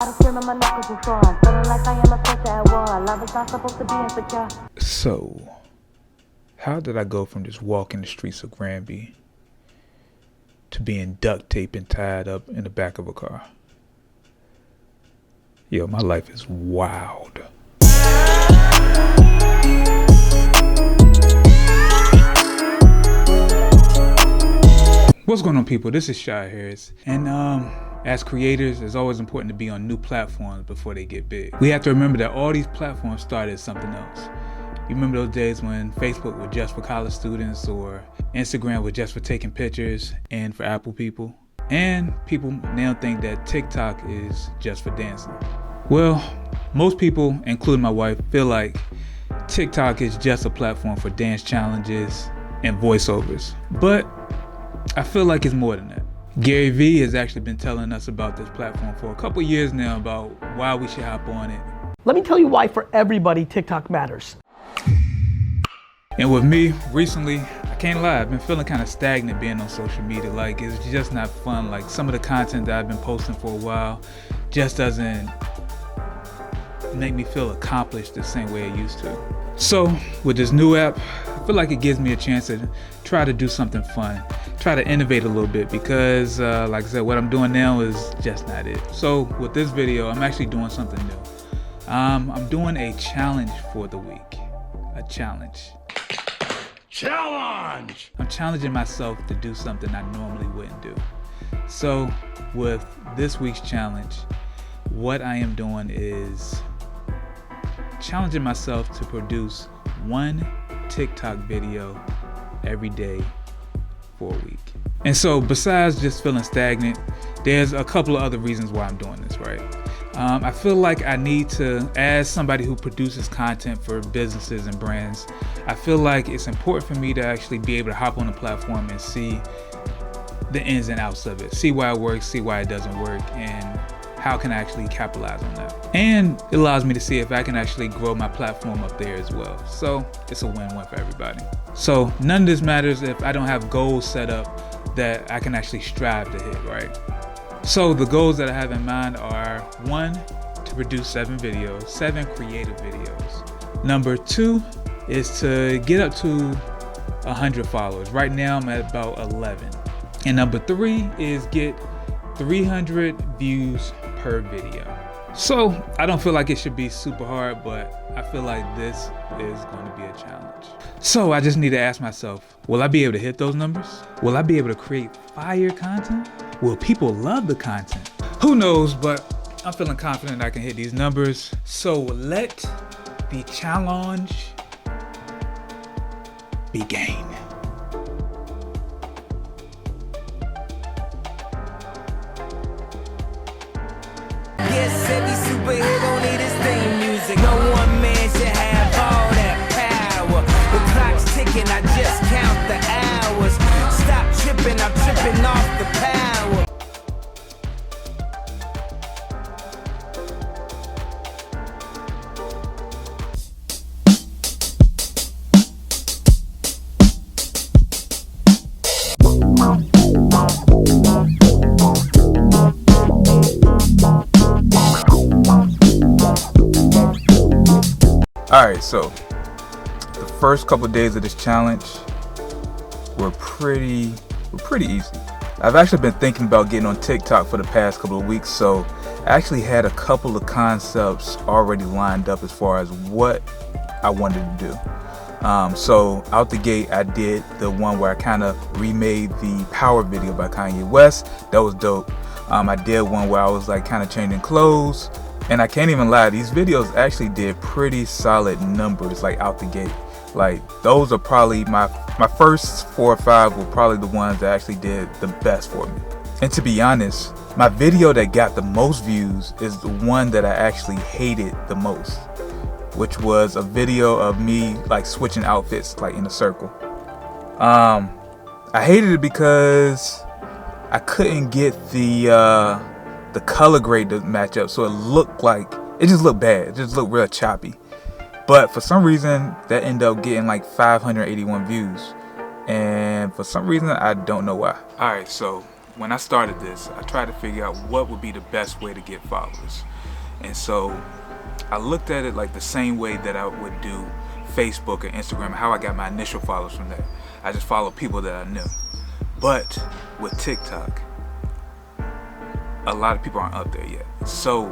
So, how did I go from just walking the streets of Granby to being duct taped and tied up in the back of a car? Yo, my life is wild. What's going on, people? This is Shy Harris, and as creators, it's always important to be on new platforms before they get big. We have to remember that all these platforms started as something else. You remember those days when Facebook was just for college students, or Instagram was just for taking pictures and for Apple people? And people now think that TikTok is just for dancing. Well, most people, including my wife, feel like TikTok is just a platform for dance challenges and voiceovers. But I feel like it's more than that. Gary Vee has actually been telling us about this platform for a couple years now, about why we should hop on it. Let me tell you why for everybody TikTok matters. And with me, recently, I can't lie, I've been feeling kind of stagnant being on social media. Like, it's just not fun. Like, some of the content that I've been posting for a while just doesn't make me feel accomplished the same way it used to. So, with this new app, I feel like it gives me a chance to try to do something fun, try to innovate a little bit, because like I said, what I'm doing now is just not it. So with this video, I'm actually doing something new. I'm doing a challenge for the week. A challenge. I'm challenging myself to do something I normally wouldn't do. So with this week's challenge, what I am doing is challenging myself to produce one TikTok video every day for a week. And so besides just feeling stagnant, there's a couple of other reasons why I'm doing this, right? I feel like I need to, as somebody who produces content for businesses and brands, I feel like it's important for me to actually be able to hop on the platform and see the ins and outs of it, see why it works, see why it doesn't work, and how can I actually capitalize on that. And it allows me to see if I can actually grow my platform up there as well. So it's a win-win for everybody. So none of this matters if I don't have goals set up that I can actually strive to hit, right? So the goals that I have in mind are: 1, to produce 7 videos, 7 creative videos. Number 2 is to get up to 100 followers. Right now I'm at about 11. And number 3 is get 300 views per video. So I don't feel like it should be super hard, but I feel like this is going to be a challenge. So I just need to ask myself, will I be able to hit those numbers? Will I be able to create fire content? Will people love the content? Who knows, but I'm feeling confident I can hit these numbers. So let the challenge begin. Yes, every superhero need his theme music. No one man should have all that power. The clock's ticking, I just count the hours. Stop tripping, I'm tripping off the power. Alright, so the first couple of days of this challenge were pretty easy. I've actually been thinking about getting on TikTok for the past couple of weeks, so I actually had a couple of concepts already lined up as far as what I wanted to do. So out the gate, I did the one where I kind of remade the Power video by Kanye West. That was dope. I did one where I was like kind of changing clothes. And I can't even lie, these videos actually did pretty solid numbers, like out the gate. Like, those are probably my first 4 or 5 were probably the ones that actually did the best for me. And to be honest, my video that got the most views is the one that I actually hated the most, which was a video of me like switching outfits like in a circle. I hated it because I couldn't get the color grade to match up, so it just looked bad. It just looked real choppy. But for some reason that ended up getting like 581 views, and for some reason I don't know why. Alright, so when I started this, I tried to figure out what would be the best way to get followers. And so I looked at it like the same way that I would do Facebook or Instagram, how I got my initial followers from there. I just followed people that I knew. But with TikTok, a lot of people aren't up there yet. So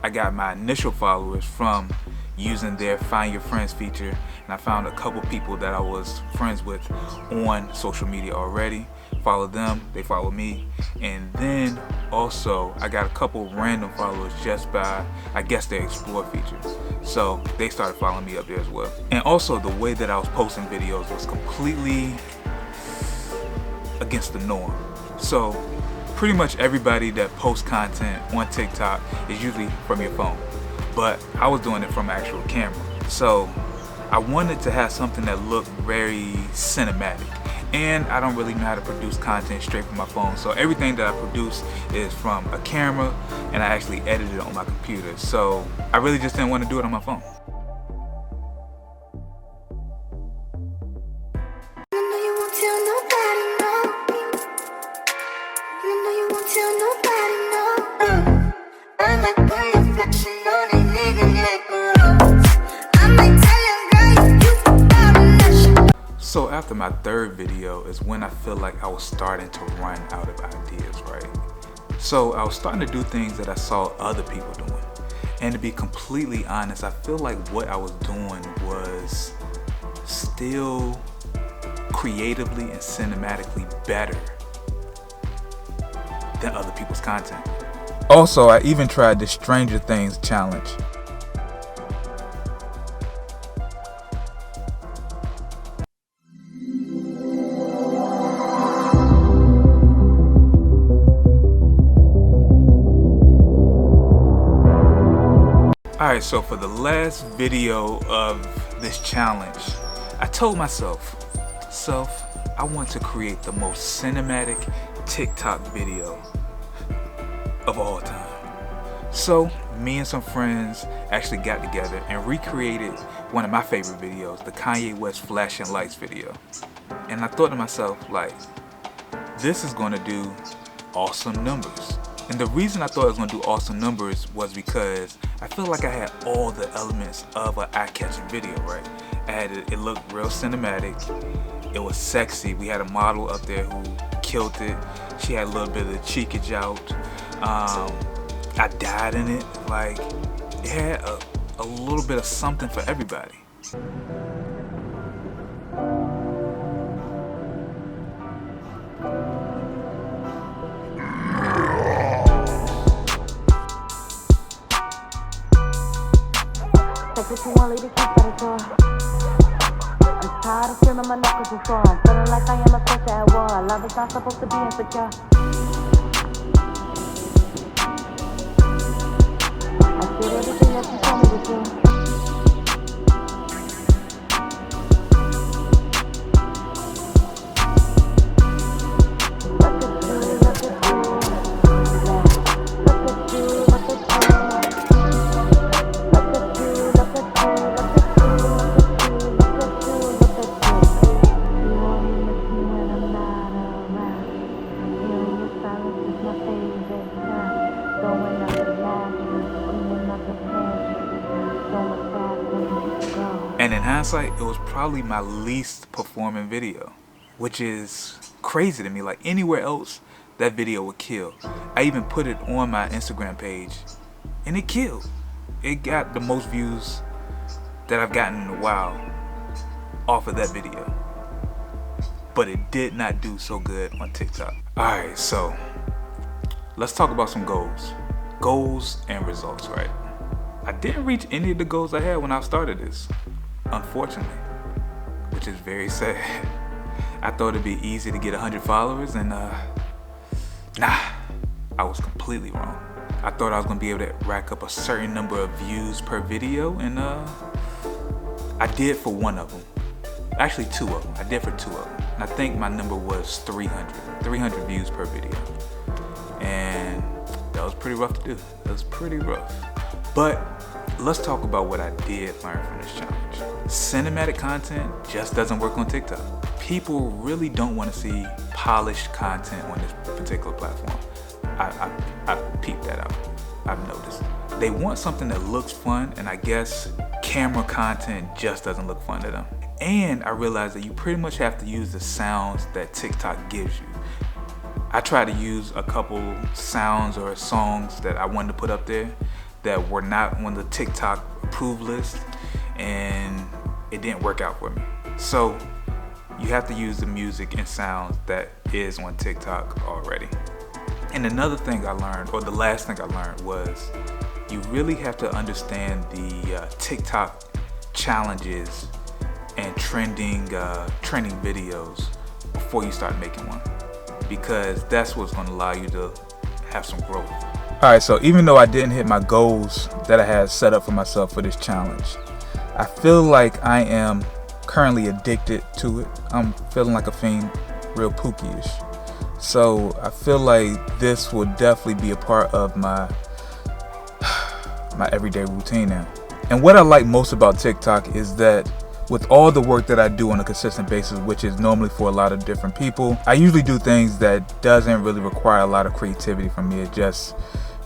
I got my initial followers from using their Find Your Friends feature, and I found a couple people that I was friends with on social media already. Followed them, they followed me, and then also I got a couple random followers just by, I guess, their Explore feature. So they started following me up there as well. And also the way that I was posting videos was completely against the norm. So pretty much everybody that posts content on TikTok is usually from your phone, but I was doing it from an actual camera. So I wanted to have something that looked very cinematic, and I don't really know how to produce content straight from my phone. So everything that I produce is from a camera, and I actually edit it on my computer. So I really just didn't want to do it on my phone. So after my third video is when I feel like I was starting to run out of ideas, right? So I was starting to do things that I saw other people doing. And to be completely honest, I feel like what I was doing was still creatively and cinematically better than other people's content. Also, I even tried the Stranger Things challenge. Alright, so for the last video of this challenge, I told myself, I want to create the most cinematic TikTok video of all time. So me and some friends actually got together and recreated one of my favorite videos, the Kanye West Flashing Lights video. And I thought to myself, like, this is going to do awesome numbers. And the reason I thought it was going to do awesome numbers was because I feel like I had all the elements of an eye-catching video, right? It looked real cinematic. It was sexy. We had a model up there who killed it. She had a little bit of the cheekage out. I died in it. Like, it had a little bit of something for everybody. If you want leave the keys by the door. I'm tired of feeling my knuckles before. I'm feeling like I am a sister at war. Love is not supposed to be insecure. I did everything that you told me to do. And in hindsight, it was probably my least performing video, which is crazy to me. Like, anywhere else, that video would kill. I even put it on my Instagram page, and it killed. It got the most views that I've gotten in a while off of that video. But it did not do so good on TikTok. Alright, so let's talk about some goals. Goals and results, right? I didn't reach any of the goals I had when I started this, unfortunately, which is very sad. I thought it'd be easy to get 100 followers, and nah, I was completely wrong. I thought I was gonna be able to rack up a certain number of views per video, and I did for one of them. Actually, two of them. I did for two of them. And I think my number was 300 views per video. And that was pretty rough to do. That was pretty rough. But let's talk about what I did learn from this challenge. Cinematic content just doesn't work on TikTok. People really don't want to see polished content on this particular platform. I've peeped that out. I've noticed. They want something that looks fun, and I guess camera content just doesn't look fun to them. And I realized that you pretty much have to use the sounds that TikTok gives you. I tried to use a couple sounds or songs that I wanted to put up there that were not on the TikTok approved list, and it didn't work out for me. So you have to use the music and sounds that is on TikTok already. And another thing I learned, or the last thing I learned, was you really have to understand the TikTok challenges and trending videos before you start making one, because that's what's going to allow you to have some growth. Alright, so even though I didn't hit my goals that I had set up for myself for this challenge, I feel like I am currently addicted to it. I'm feeling like a fiend, real Pookie-ish. So I feel like this will definitely be a part of my everyday routine now. And what I like most about TikTok is that with all the work that I do on a consistent basis, which is normally for a lot of different people, I usually do things that doesn't really require a lot of creativity from me. It's just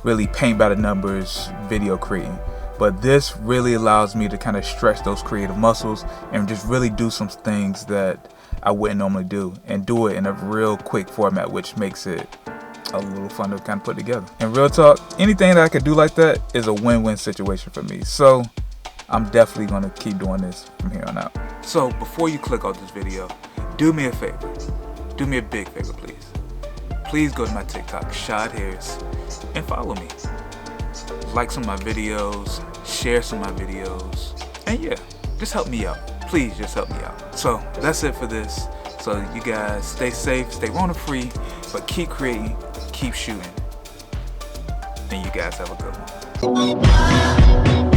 really paint by the numbers video creating. But this really allows me to kind of stretch those creative muscles and just really do some things that I wouldn't normally do, and do it in a real quick format, which makes it a little fun to kind of put together. And real talk, anything that I could do like that is a win-win situation for me. So I'm definitely going to keep doing this from here on out. So before you click off this video, do me a favor. Do me a big favor, please. Please go to my TikTok, Shad Harris, and follow me. Like some of my videos, share some of my videos, and yeah, just help me out. Please just help me out. So that's it for this. So you guys stay safe, stay Rona free, but keep creating, keep shooting. And you guys have a good one.